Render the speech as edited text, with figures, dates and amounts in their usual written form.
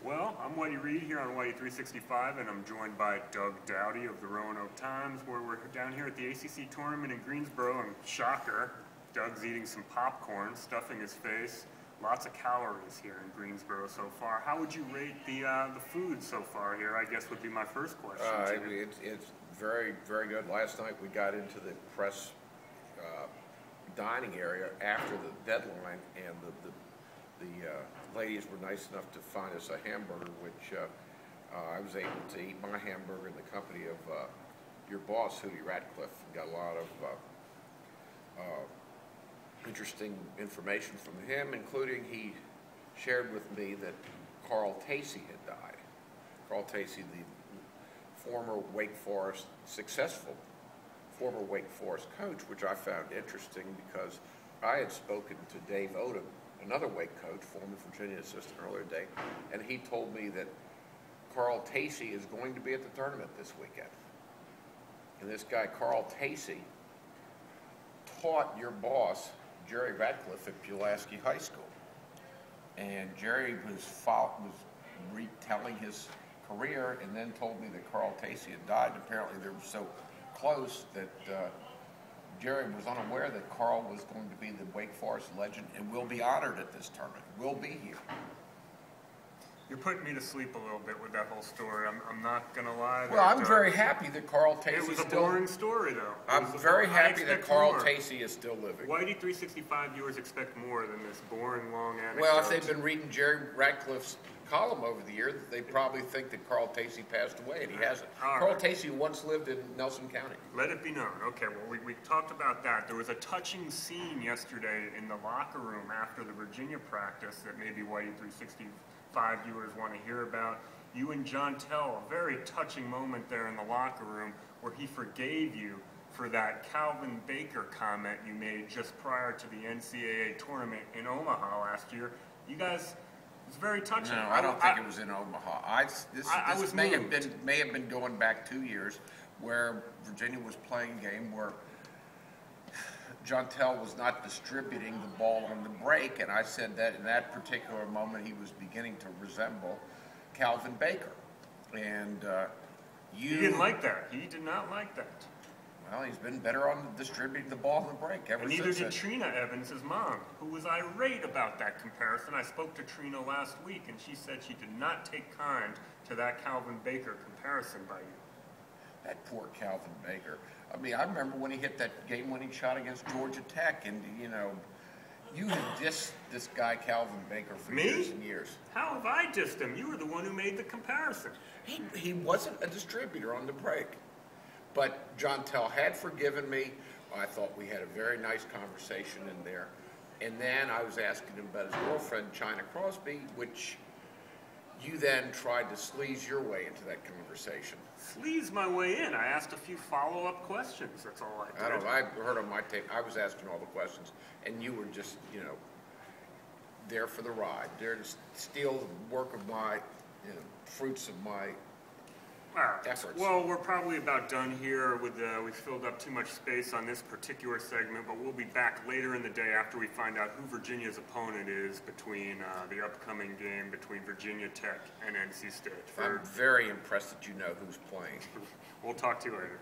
Well, I'm Whitey Reed here on Whitey 365, and I'm joined by Doug Doughty of the Roanoke Times, where we're down here at the ACC Tournament in Greensboro, and shocker, Doug's eating some popcorn, stuffing his face. Lots of calories here in Greensboro so far. How would you rate the food so far here, I guess would be my first question. It's very, very good. Last night we got into the press dining area after the deadline, and the ladies were nice enough to find us a hamburger, which I was able to eat my hamburger in the company of your boss, Hootie Ratcliffe. Got a lot of interesting information from him, including he shared with me that Carl Tacey had died. Carl Tacey, the former Wake Forest, successful former Wake Forest coach, which I found interesting because I had spoken to Dave Odom, another Wake coach, former Virginia assistant earlier today, and he told me that Carl Tacey is going to be at the tournament this weekend. And this guy, Carl Tacey, taught your boss, Jerry Ratcliffe, at Pulaski High School. And Jerry was retelling his career and then told me that Carl Tacey had died. Apparently they were so close that Jerry was unaware that Carl was going to be the Wake Forest legend and will be honored at this tournament, will be here. You're putting me to sleep a little bit with that whole story. I'm not going to lie. Well, I'm very happy that Carl Tacey is still... It was a boring story, though. I'm very happy that Carl Tacey is still living. Whitey 365 viewers expect more than this boring, long anecdote. Well, if they've been reading Jerry Ratcliffe's column over the years, they probably think that Carl Tacey passed away, and he hasn't. Carl Tacey once lived in Nelson County. Let it be known. Okay, well, we talked about that. There was a touching scene yesterday in the locker room after the Virginia practice that maybe Whitey 365 viewers want to hear about. You and John Tell, a very touching moment there in the locker room where he forgave you for that Calvin Baker comment you made just prior to the NCAA tournament in Omaha last year. You guys, it's very touching. No, I don't think it was in Omaha. This may have been going back 2 years, where Virginia was playing a game where John Tell was not distributing the ball on the break, and I said that in that particular moment he was beginning to resemble Calvin Baker. And He didn't like that. He did not like that. Well, he's been better on distributing the ball on the break ever since. Neither did Trina Evans, his mom, who was irate about that comparison. I spoke to Trina last week, and she said she did not take kind to that Calvin Baker comparison by you. That poor Calvin Baker. I mean, I remember when he hit that game-winning shot against Georgia Tech, and, you know, you had dissed this guy Calvin Baker for years and years. How have I dissed him? You were the one who made the comparison. He wasn't a distributor on the break. But John Tell had forgiven me. I thought we had a very nice conversation in there. And then I was asking him about his girlfriend, China Crosby, which you then tried to sleaze your way into that conversation. Sleaze my way in? I asked a few follow-up questions, that's all I did. I don't know, I heard on my tape, I was asking all the questions, and you were just, you know, there for the ride, there to steal the work of my, you know, fruits of my efforts. Well, we're probably about done here. We've filled up too much space on this particular segment, but we'll be back later in the day after we find out who Virginia's opponent is between the upcoming game between Virginia Tech and NC State. I'm very impressed that you know who's playing. We'll talk to you later.